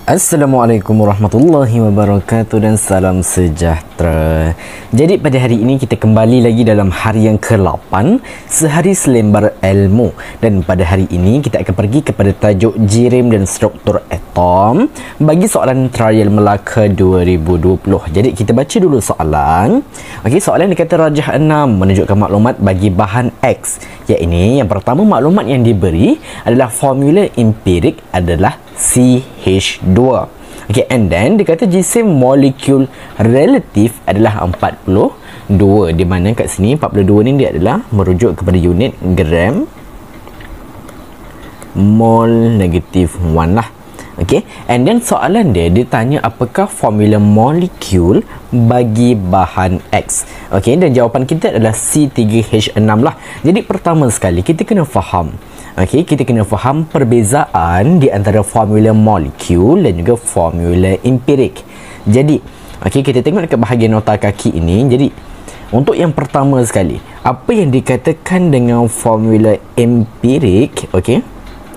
Assalamualaikum warahmatullahi wabarakatuh dan salam sejahtera. Jadi pada hari ini kita kembali lagi dalam hari yang ke-8 Sehari Selembar Ilmu. Dan pada hari ini kita akan pergi kepada tajuk jirim dan struktur atom bagi soalan Trial Melaka 2020. Jadi kita baca dulu soalan. Okey, soalan dikata rajah 6 menunjukkan maklumat bagi bahan X. Iaitu yang pertama, maklumat yang diberi adalah formula empirik adalah CH2. Okay, and then dikata jisim molekul relatif adalah 42, di mana kat sini 42 ni dia adalah merujuk kepada unit gram mol negatif 1 lah. Okay, and then soalan dia tanya apakah formula molekul bagi bahan X. Okay, dan jawapan kita adalah C3H6 lah. Jadi pertama sekali kita kena faham, okay, kita kena faham perbezaan di antara formula molekul dan juga formula empirik. Jadi, okay, kita tengok dekat bahagian nota kaki ini. Jadi, untuk yang pertama sekali, apa yang dikatakan dengan formula empirik, okay,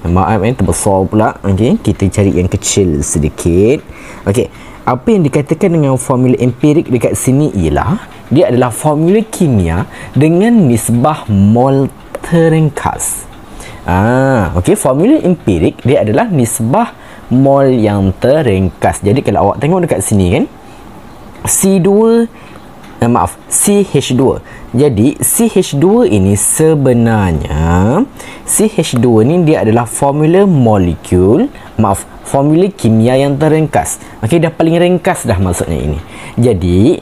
maaf terbesar pula, okay, kita cari yang kecil sedikit. Okay, apa yang dikatakan dengan formula empirik dekat sini ialah dia adalah formula kimia dengan nisbah mol terringkas. Okey, formula empirik dia adalah nisbah mol yang terringkas. Jadi kalau awak tengok dekat sini kan, CH2. Jadi CH2 ini sebenarnya CH2 ni dia adalah formula molekul, formula kimia yang terringkas. Okey, dah paling ringkas dah maksudnya ini. Jadi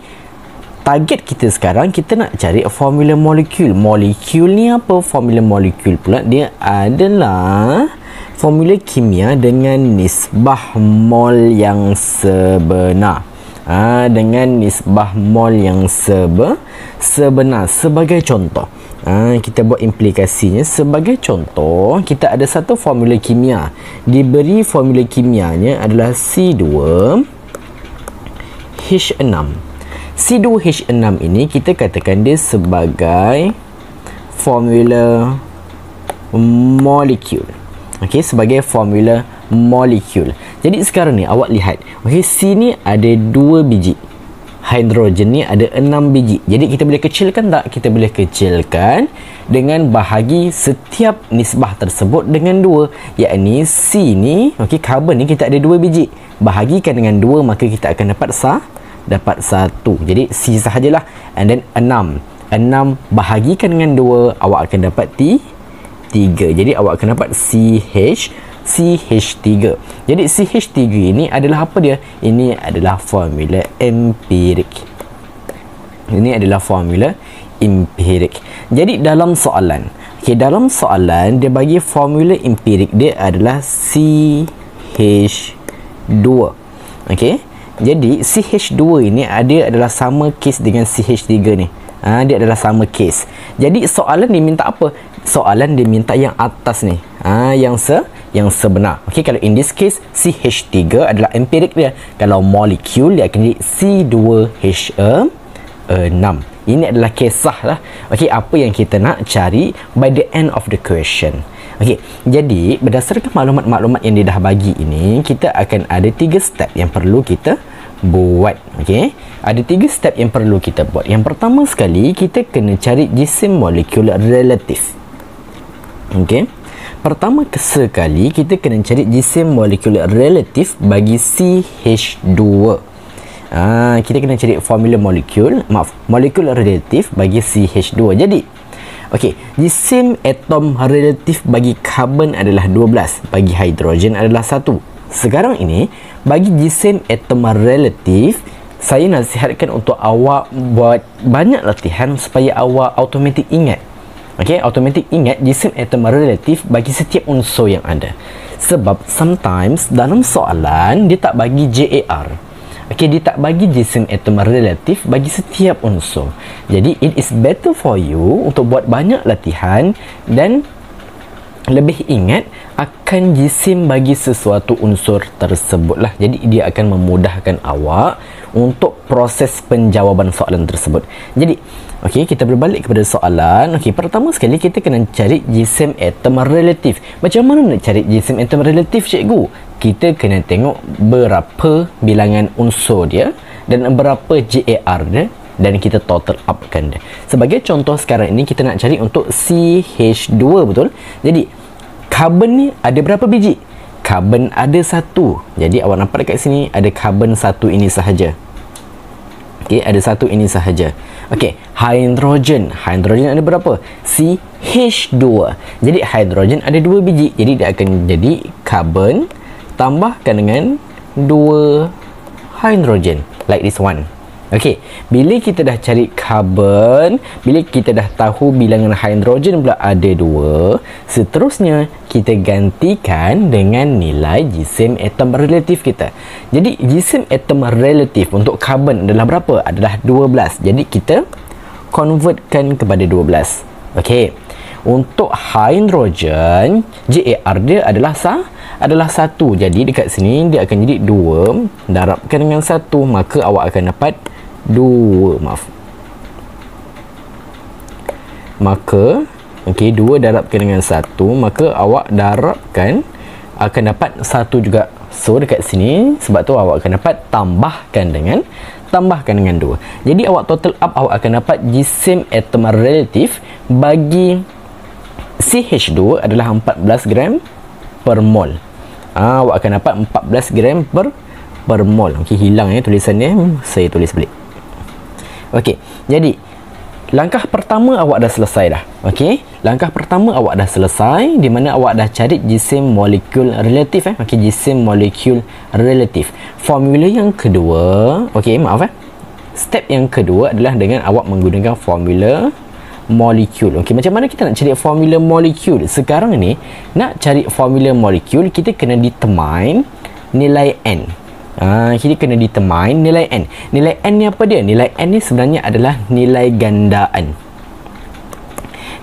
target kita sekarang, kita nak cari formula molekul. Molekul ni apa? Formula molekul pula dia adalah formula kimia dengan nisbah mol yang sebenar. Dengan nisbah mol yang sebenar. Sebagai contoh, kita buat implikasinya. Sebagai contoh, kita ada satu formula kimia. Diberi formula kimianya adalah C2H6. C2H6 ini kita katakan dia sebagai formula molekul. Okey, sebagai formula molekul. Jadi sekarang ni awak lihat, okey, C ni ada 2 biji. Hidrogen ni ada 6 biji. Jadi kita boleh kecilkan tak? Kita boleh kecilkan dengan bahagi setiap nisbah tersebut dengan 2. Iaitu C ni, okey, karbon ni kita ada 2 biji. Bahagikan dengan 2, maka kita akan dapat 1. Jadi C sahajalah. And then 6 bahagikan dengan 2, awak akan dapat 3. Jadi awak akan dapat CH3. Jadi CH3 ini adalah apa dia? Ini adalah formula empirik. Ini adalah formula empirik. Jadi dalam soalan, okay, dalam soalan dia bagi formula empirik dia adalah CH2. Okey. Jadi CH2 ini adalah sama kes dengan CH3 ni. Dia adalah sama kes. Jadi soalan dia minta apa? Soalan dia minta yang atas ni. Yang sebenar. Okey, kalau in this case CH3 adalah empirik dia. Kalau molekul dia akan jadi C2H6. Ini adalah kisah lah. Okey, apa yang kita nak cari by the end of the question. Okey, jadi berdasarkan maklumat-maklumat yang dia dah bagi ini, kita akan ada 3 step yang perlu kita buat. Okey, ada 3 step yang perlu kita buat. Yang pertama sekali, kita kena cari jisim molekul relatif. Okey, pertama sekali kita kena cari jisim molekul relatif bagi CH2. Kita kena cari formula molekul relatif bagi CH2. Jadi, okey, jisim atom relatif bagi karbon adalah 12, bagi hidrogen adalah 1. Sekarang ini, bagi jisim atom relatif, saya nasihatkan untuk awak buat banyak latihan supaya awak automatik ingat. Okey, automatik ingat jisim atom relatif bagi setiap unsur yang ada. Sebab sometimes dalam soalan dia tak bagi JAR. Okey, dia tak bagi jisim atom relatif bagi setiap unsur. Jadi it is better for you untuk buat banyak latihan dan lebih ingat akan jisim bagi sesuatu unsur tersebut lah. Jadi dia akan memudahkan awak untuk proses penjawapan soalan tersebut. Jadi okey, kita berbalik kepada soalan. Okey, pertama sekali kita kena cari jisim atom relatif. Macam mana nak cari jisim atom relatif, cikgu? Kita kena tengok berapa bilangan unsur dia dan berapa JAR dia, dan kita total upkan dia. Sebagai contoh sekarang ini kita nak cari untuk CH2, betul? Jadi karbon ni ada berapa biji? Karbon ada 1. Jadi awak nampak dekat sini ada karbon 1 ini sahaja. Okey, ada 1 ini sahaja. Okey, hidrogen. Hidrogen ada berapa? CH2. Jadi hidrogen ada 2 biji. Jadi dia akan jadi karbon tambahkan dengan 2 hidrogen, like this one. Okey, bila kita dah cari karbon, bila kita dah tahu bilangan hidrogen pula ada 2, seterusnya kita gantikan dengan nilai jisim atom relatif kita. Jadi jisim atom relatif untuk karbon adalah berapa? Adalah 12. Jadi kita convertkan kepada 12. Okey. Untuk hidrogen, JAR dia adalah 1. Jadi dekat sini dia akan jadi 2 darabkan dengan 1, maka awak akan dapat 2, maka okey, 2 darabkan dengan 1, maka awak darabkan akan dapat 1 juga. So dekat sini sebab tu awak akan dapat tambahkan dengan 2. Jadi awak total up, awak akan dapat jisim atom relatif bagi CH2 adalah 14 gram per mol. Awak akan dapat 14 gram per mol. Okey, hilang tulisan dia, saya tulis balik. Okey, jadi langkah pertama awak dah selesai dah. Okey, langkah pertama awak dah selesai, di mana awak dah cari jisim molekul relatif. Okey, jisim molekul relatif. Formula yang kedua, okey, step yang kedua adalah dengan awak menggunakan formula molekul. Okey, macam mana kita nak cari formula molekul? Sekarang ni nak cari formula molekul, kita kena determine nilai N. Kita kena determine nilai N. Nilai N ni apa dia? Nilai N ni sebenarnya adalah nilai gandaan.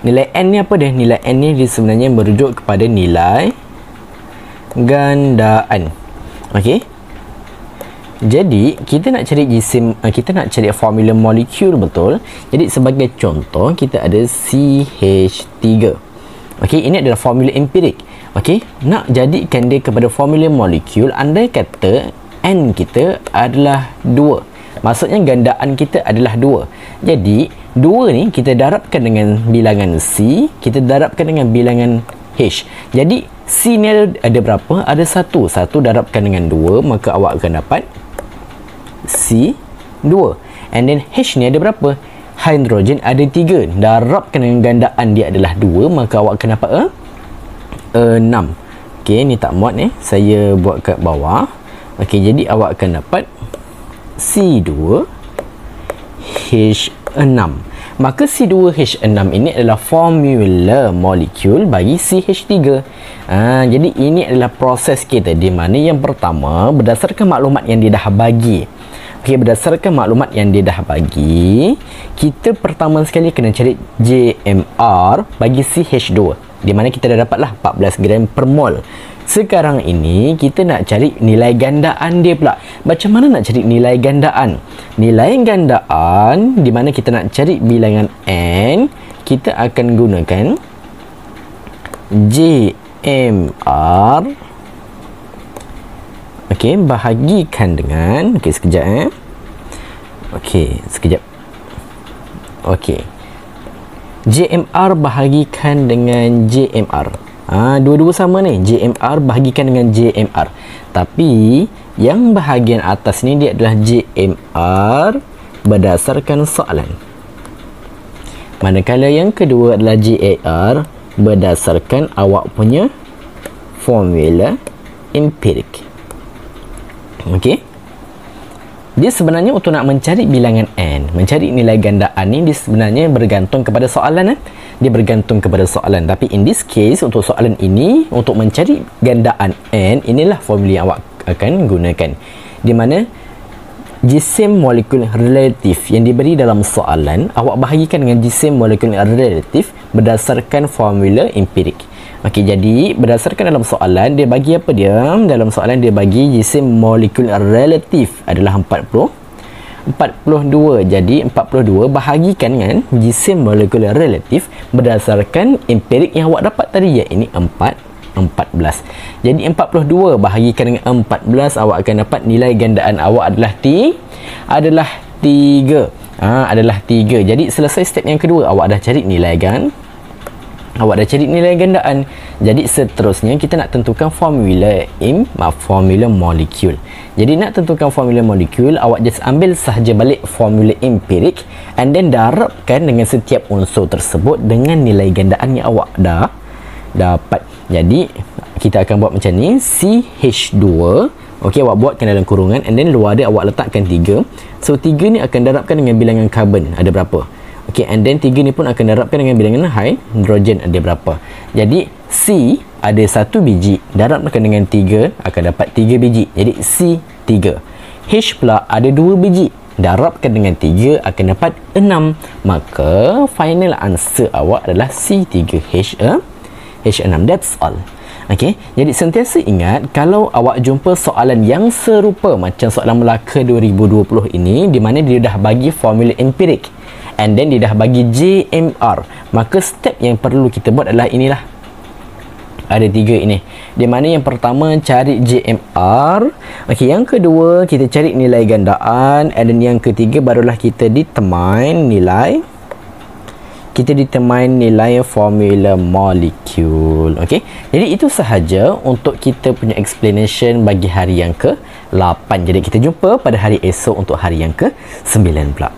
Nilai N ni apa dia? Nilai N ni dia sebenarnya merujuk kepada nilai gandaan. Okey. Jadi kita nak cari jisim, kita nak cari formula molekul, betul? Jadi sebagai contoh kita ada CH3. Okey, ini adalah formula empirik. Okey, nak jadikan dia kepada formula molekul, andai kata N kita adalah 2. Maksudnya gandaan kita adalah 2. Jadi 2 ni kita darabkan dengan bilangan C, kita darabkan dengan bilangan H. Jadi C ni ada berapa? Ada 1. 1 darabkan dengan 2, maka awak akan dapat C2. And then H ni ada berapa? Hidrogen ada 3. Darabkan dengan gandaan dia adalah 2, maka awak akan dapat 6. Okey, ni tak muat ni. Saya buat kat bawah. Okey, jadi awak akan dapat C2H6. Maka C2H6 ini adalah formula molekul bagi CH3. Jadi ini adalah proses kita, di mana yang pertama berdasarkan maklumat yang dia dah bagi. Okey, berdasarkan maklumat yang dia dah bagi, kita pertama sekali kena cari JMR bagi CH2, di mana kita dah dapatlah 14 gram per mol. Sekarang ini kita nak cari nilai gandaan dia pula. Macam mana nak cari nilai gandaan? Nilai gandaan di mana kita nak cari bilangan N, kita akan gunakan JMR. Okey, bahagikan dengan, okey sekejap okey, sekejap. Okey, JMR bahagikan dengan JMR. Dua-dua sama ni, JMR bahagikan dengan JMR. Tapi yang bahagian atas ni dia adalah JMR berdasarkan soalan. Manakala yang kedua adalah JAR berdasarkan awak punya formula empirik. Okey. Dia sebenarnya untuk nak mencari bilangan N, mencari nilai gandaan ni, dia sebenarnya bergantung kepada soalan. Dia bergantung kepada soalan. Tapi in this case, untuk soalan ini, untuk mencari gandaan N, inilah formula yang awak akan gunakan. Di mana jisim molekul relatif yang diberi dalam soalan, awak bahagikan dengan jisim molekul relatif berdasarkan formula empirik. Okey, jadi berdasarkan dalam soalan dia bagi apa dia? Dalam soalan dia bagi jisim molekul relatif adalah 42. Jadi 42 bahagikan dengan jisim molekul relatif berdasarkan empirik yang awak dapat tadi, iaitu 14. Jadi 42 bahagikan dengan 14, awak akan dapat nilai gandaan awak adalah 3. Adalah 3. Jadi selesai step yang kedua, awak dah cari nilai gandaan. Jadi seterusnya kita nak tentukan formula molekul. Jadi nak tentukan formula molekul, awak just ambil sahaja balik formula empirik and then darabkan dengan setiap unsur tersebut dengan nilai gandaan yang awak dah dapat. Jadi kita akan buat macam ni, CH2. Okey, awak buatkan dalam kurungan and then luar dia awak letakkan 3. So 3 ni akan darabkan dengan bilangan karbon ada berapa. Okey, and then 3 ni pun akan darabkan dengan bilangan hidrogen ada berapa. Jadi C ada 1 biji, darabkan dengan 3 akan dapat 3 biji. Jadi C3. H pula ada 2 biji, darabkan dengan 3 akan dapat 6. Maka final answer awak adalah C3H6. That's all. Okey, jadi sentiasa ingat kalau awak jumpa soalan yang serupa macam soalan Melaka 2020 ini, di mana dia dah bagi formula empirik and then dia dah bagi JMR, maka step yang perlu kita buat adalah inilah. Ada 3 ini. Di mana yang pertama cari JMR, okey, yang kedua kita cari nilai gandaan, and then yang ketiga barulah kita determine nilai formula molekul. Okey, jadi itu sahaja untuk kita punya explanation bagi hari yang ke-8. Jadi kita jumpa pada hari esok untuk hari yang ke-9 pula.